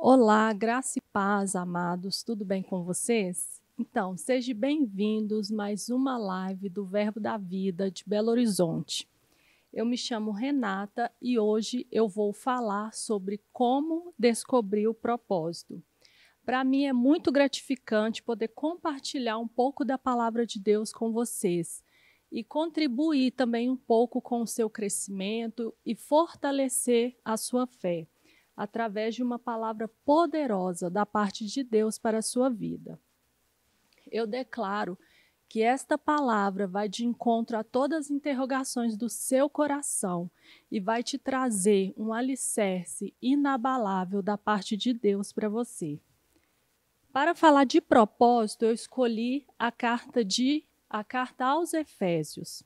Olá, graça e paz, amados, tudo bem com vocês? Então, sejam bem-vindos a mais uma live do Verbo da Vida de Belo Horizonte. Eu me chamo Renata e hoje eu vou falar sobre como descobrir o propósito. Para mim é muito gratificante poder compartilhar um pouco da palavra de Deus com vocês e contribuir também um pouco com o seu crescimento e fortalecer a sua fé através de uma palavra poderosa da parte de Deus para a sua vida. Eu declaro que esta palavra vai de encontro a todas as interrogações do seu coração e vai te trazer um alicerce inabalável da parte de Deus para você. Para falar de propósito, eu escolhi a carta aos Efésios.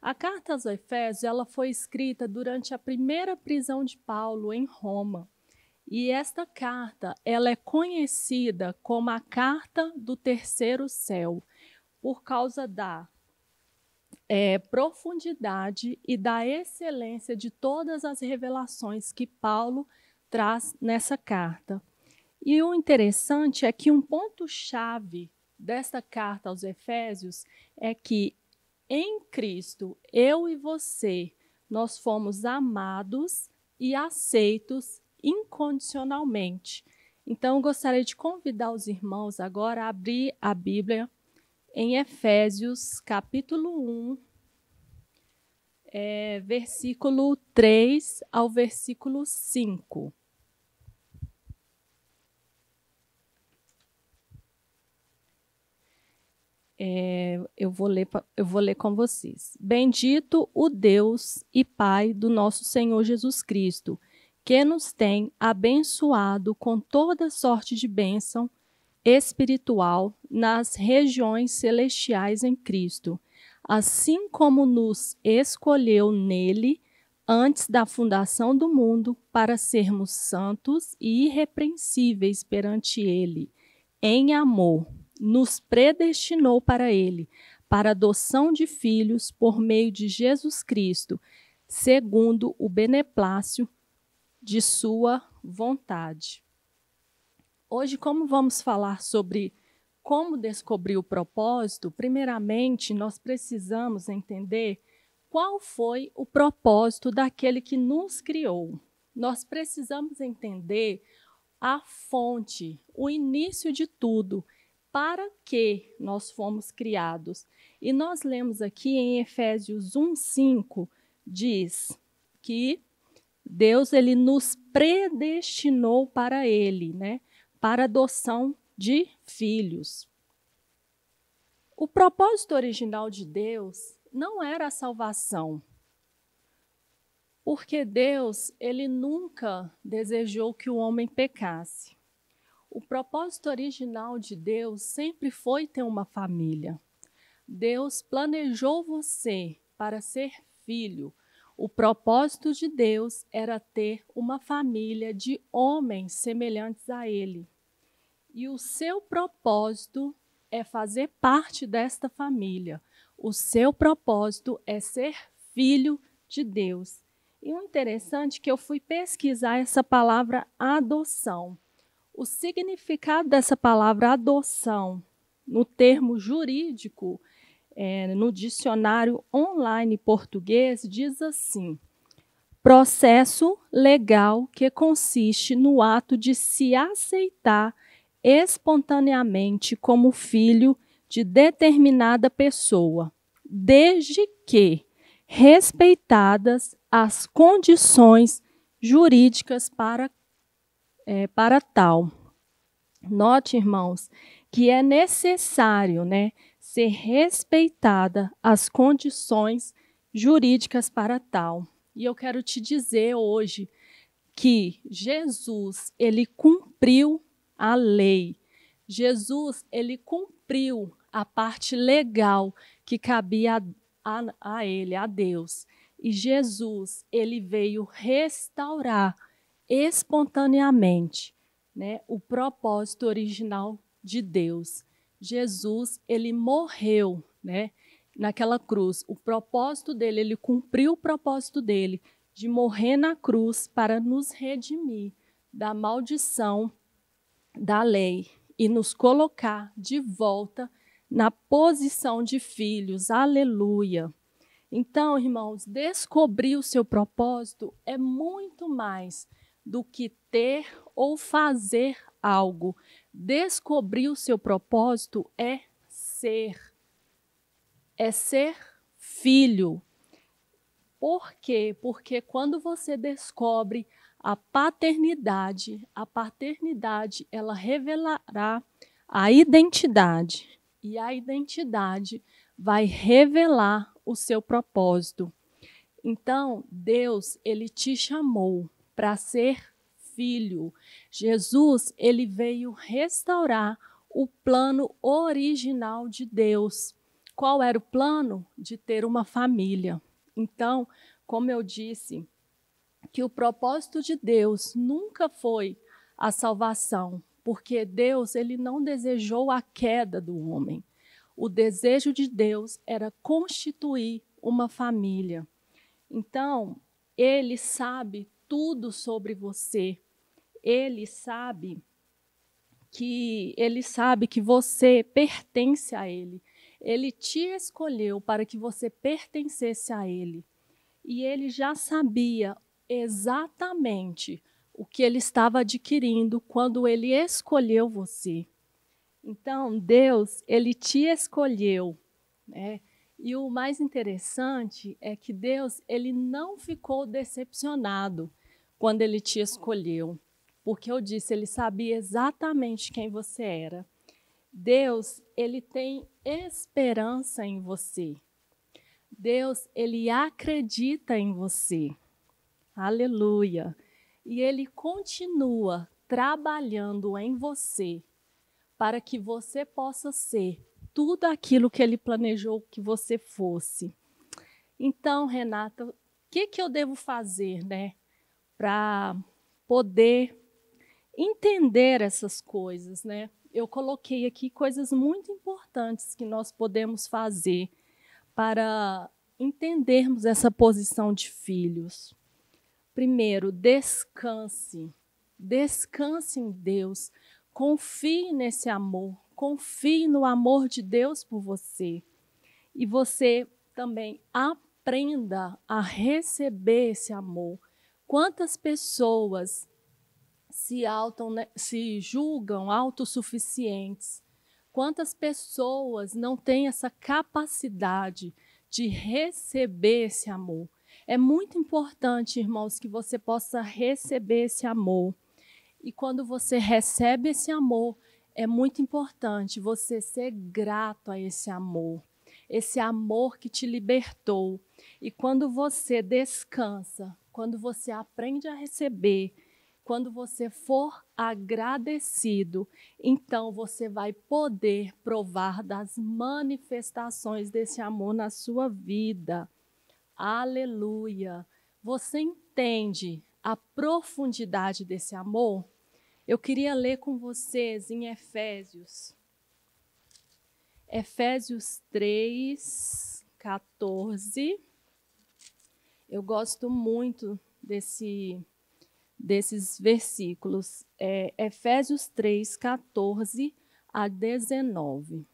A carta aos Efésios ela foi escrita durante a primeira prisão de Paulo em Roma. E esta carta ela é conhecida como a carta do terceiro céu, por causa da profundidade e da excelência de todas as revelações que Paulo traz nessa carta. E o interessante é que um ponto-chave desta carta aos Efésios é que em Cristo, eu e você, nós fomos amados e aceitos incondicionalmente. Então, eu gostaria de convidar os irmãos agora a abrir a Bíblia em Efésios, capítulo 1, versículo 3 ao versículo 5. Eu vou ler com vocês. Bendito o Deus e Pai do nosso Senhor Jesus Cristo, que nos tem abençoado com toda sorte de bênção espiritual nas regiões celestiais em Cristo, assim como nos escolheu nele antes da fundação do mundo para sermos santos e irrepreensíveis perante ele, em amor. Nos predestinou para ele, para a adoção de filhos por meio de Jesus Cristo, segundo o beneplácito de sua vontade. Hoje, como vamos falar sobre como descobrir o propósito, primeiramente nós precisamos entender qual foi o propósito daquele que nos criou. Nós precisamos entender a fonte, o início de tudo. Para que nós fomos criados. E nós lemos aqui em Efésios 1:5, diz que Deus ele nos predestinou para ele, né? Para adoção de filhos. O propósito original de Deus não era a salvação. Porque Deus, ele nunca desejou que o homem pecasse. O propósito original de Deus sempre foi ter uma família. Deus planejou você para ser filho. O propósito de Deus era ter uma família de homens semelhantes a Ele. E o seu propósito é fazer parte desta família. O seu propósito é ser filho de Deus. E o interessante é que eu fui pesquisar essa palavra adoção. O significado dessa palavra adoção, no termo jurídico, no dicionário online português, diz assim: processo legal que consiste no ato de se aceitar espontaneamente como filho de determinada pessoa, desde que respeitadas as condições jurídicas para tal. Note, irmãos, que é necessário, ser respeitada as condições jurídicas para tal. E eu quero te dizer hoje que Jesus, ele cumpriu a lei. Jesus, ele cumpriu a parte legal que cabia a ele, a Deus. E Jesus, ele veio restaurar espontaneamente, o propósito original de Deus. Jesus, ele morreu, naquela cruz. O propósito dele, ele cumpriu o propósito dele de morrer na cruz para nos redimir da maldição da lei e nos colocar de volta na posição de filhos. Aleluia! Então, irmãos, descobrir o seu propósito é muito mais do que ter ou fazer algo. Descobrir o seu propósito é ser filho. Por quê? Porque quando você descobre a paternidade ela revelará a identidade, e a identidade vai revelar o seu propósito. Então, Deus, ele te chamou para ser filho. Jesus, ele veio restaurar o plano original de Deus. Qual era o plano? De ter uma família. Então, como eu disse, que o propósito de Deus nunca foi a salvação, porque Deus, ele não desejou a queda do homem. O desejo de Deus era constituir uma família. Então, ele sabe tudo sobre você. Ele sabe que você pertence a ele. Ele te escolheu para que você pertencesse a ele. E ele já sabia exatamente o que ele estava adquirindo quando ele escolheu você. Então, Deus, ele te escolheu, né? E o mais interessante é que Deus, ele não ficou decepcionado quando ele te escolheu, porque eu disse, ele sabia exatamente quem você era. Deus, ele tem esperança em você. Deus, ele acredita em você. Aleluia. E ele continua trabalhando em você para que você possa ser tudo aquilo que ele planejou que você fosse. Então, Renata, o que eu devo fazer, né, para poder entender essas coisas, né? Eu coloquei aqui coisas muito importantes que nós podemos fazer para entendermos essa posição de filhos. Primeiro, descanse. Descanse em Deus. Confie nesse amor. Confie no amor de Deus por você. E você também aprenda a receber esse amor. Quantas pessoas se julgam autossuficientes? Quantas pessoas não têm essa capacidade de receber esse amor? É muito importante, irmãos, que você possa receber esse amor. E quando você recebe esse amor, é muito importante você ser grato a esse amor que te libertou. E quando você descansa, quando você aprende a receber, quando você for agradecido, então você vai poder provar das manifestações desse amor na sua vida. Aleluia! Você entende a profundidade desse amor? Eu queria ler com vocês em Efésios 3, 14. Eu gosto muito desses versículos. Efésios 3, 14 a 19.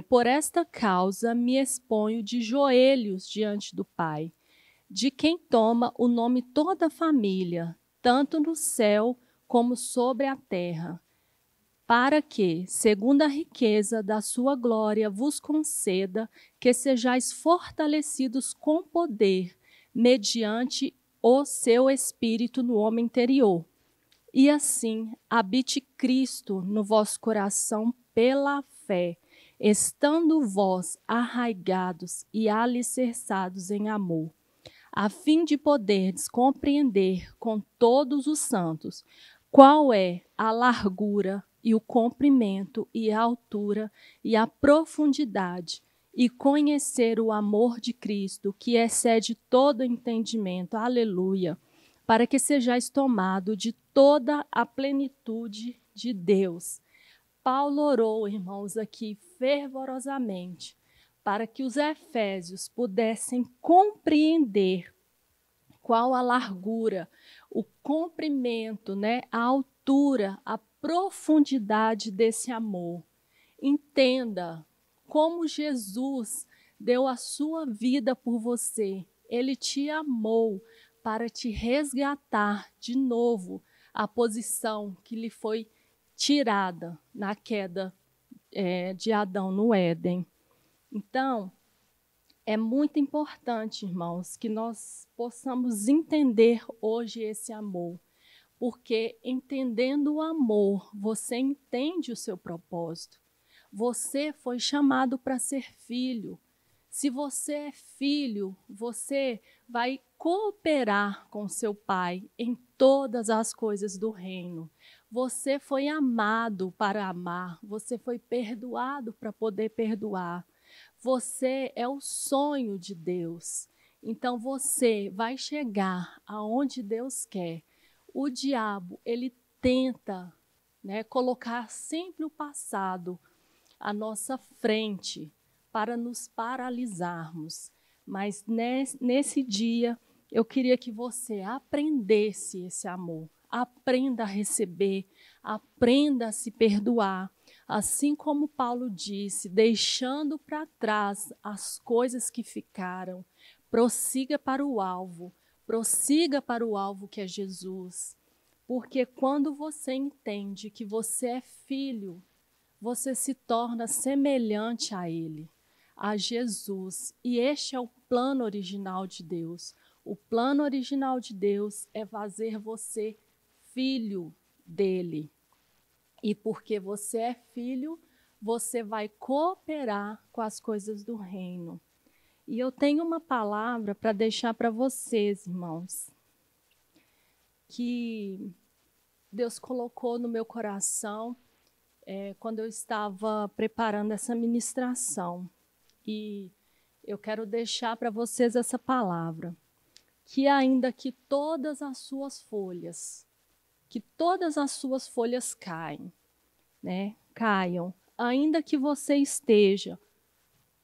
Por esta causa me exponho de joelhos diante do Pai, de quem toma o nome toda a família, tanto no céu como sobre a terra, para que, segundo a riqueza da sua glória, vos conceda que sejais fortalecidos com poder, mediante o seu Espírito no homem interior. E assim habite Cristo no vosso coração pela fé, estando vós arraigados e alicerçados em amor, a fim de poderdes compreender com todos os santos qual é a largura e o comprimento e a altura e a profundidade, e conhecer o amor de Cristo, que excede todo entendimento. Aleluia! Para que sejais tomado de toda a plenitude de Deus. Paulo orou, irmãos, aqui fervorosamente, para que os efésios pudessem compreender qual a largura, o comprimento, né, a altura, a profundidade desse amor. Entenda como Jesus deu a sua vida por você. Ele te amou para te resgatar de novo a posição que lhe foi tirada na queda de Adão no Éden. Então, é muito importante, irmãos, que nós possamos entender hoje esse amor, porque entendendo o amor, você entende o seu propósito. Você foi chamado para ser filho. Se você é filho, você vai cooperar com seu pai em todas as coisas do reino. Você foi amado para amar, você foi perdoado para poder perdoar. Você é o sonho de Deus. Então você vai chegar aonde Deus quer. O diabo, ele tenta, né, colocar sempre o passado à nossa frente para nos paralisarmos. Mas nesse dia, eu queria que você aprendesse esse amor. Aprenda a receber, aprenda a se perdoar. Assim como Paulo disse, deixando para trás as coisas que ficaram, prossiga para o alvo que é Jesus. Porque quando você entende que você é filho, você se torna semelhante a Ele, a Jesus. E este é o plano original de Deus. O plano original de Deus é fazer você filho dele. E porque você é filho, você vai cooperar com as coisas do reino. E eu tenho uma palavra para deixar para vocês, irmãos, que Deus colocou no meu coração quando eu estava preparando essa ministração. E eu quero deixar para vocês essa palavra, que ainda que todas as suas folhas caem, né? Caiam, ainda que você esteja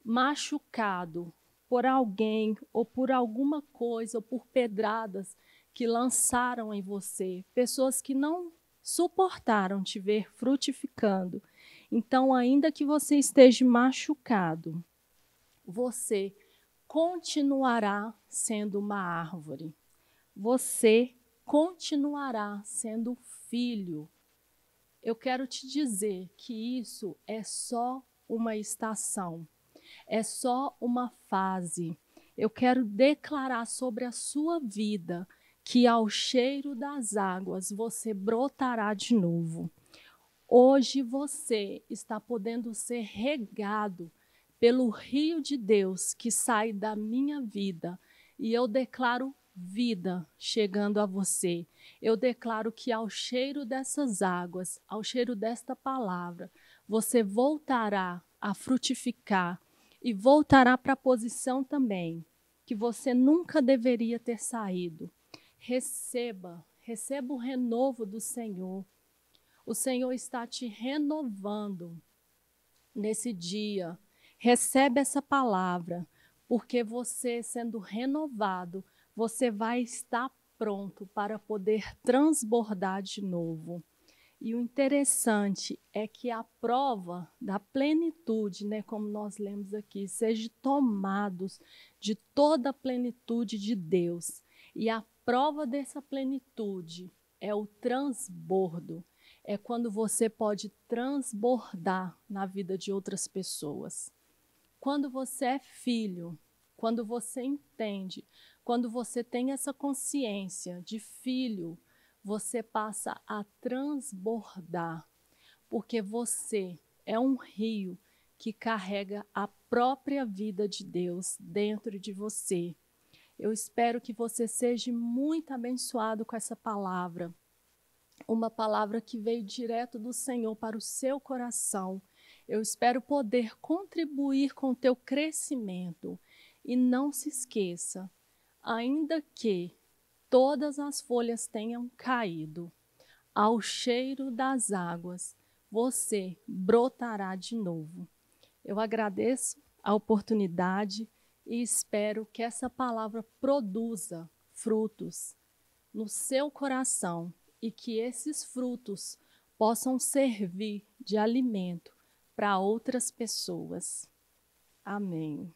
machucado por alguém ou por alguma coisa ou por pedradas que lançaram em você, pessoas que não suportaram te ver frutificando. Então, ainda que você esteja machucado, você continuará sendo uma árvore. Você continuará sendo filho. Eu quero te dizer que isso é só uma estação, é só uma fase. Eu quero declarar sobre a sua vida que ao cheiro das águas você brotará de novo. Hoje você está podendo ser regado pelo rio de Deus que sai da minha vida. E eu declaro vida chegando a você. Eu declaro que ao cheiro dessas águas, ao cheiro desta palavra, você voltará a frutificar e voltará para a posição também que você nunca deveria ter saído. Receba o renovo do Senhor. O Senhor está te renovando nesse dia. Recebe essa palavra, porque você, sendo renovado, você vai estar pronto para poder transbordar de novo. E o interessante é que a prova da plenitude, né, como nós lemos aqui, seja tomados de toda a plenitude de Deus. E a prova dessa plenitude é o transbordo. É quando você pode transbordar na vida de outras pessoas. Quando você é filho, quando você entende, quando você tem essa consciência de filho, você passa a transbordar, porque você é um rio que carrega a própria vida de Deus dentro de você. Eu espero que você seja muito abençoado com essa palavra, uma palavra que veio direto do Senhor para o seu coração. Eu espero poder contribuir com o teu crescimento. E não se esqueça, ainda que todas as folhas tenham caído, ao cheiro das águas, você brotará de novo. Eu agradeço a oportunidade e espero que essa palavra produza frutos no seu coração e que esses frutos possam servir de alimento para outras pessoas. Amém.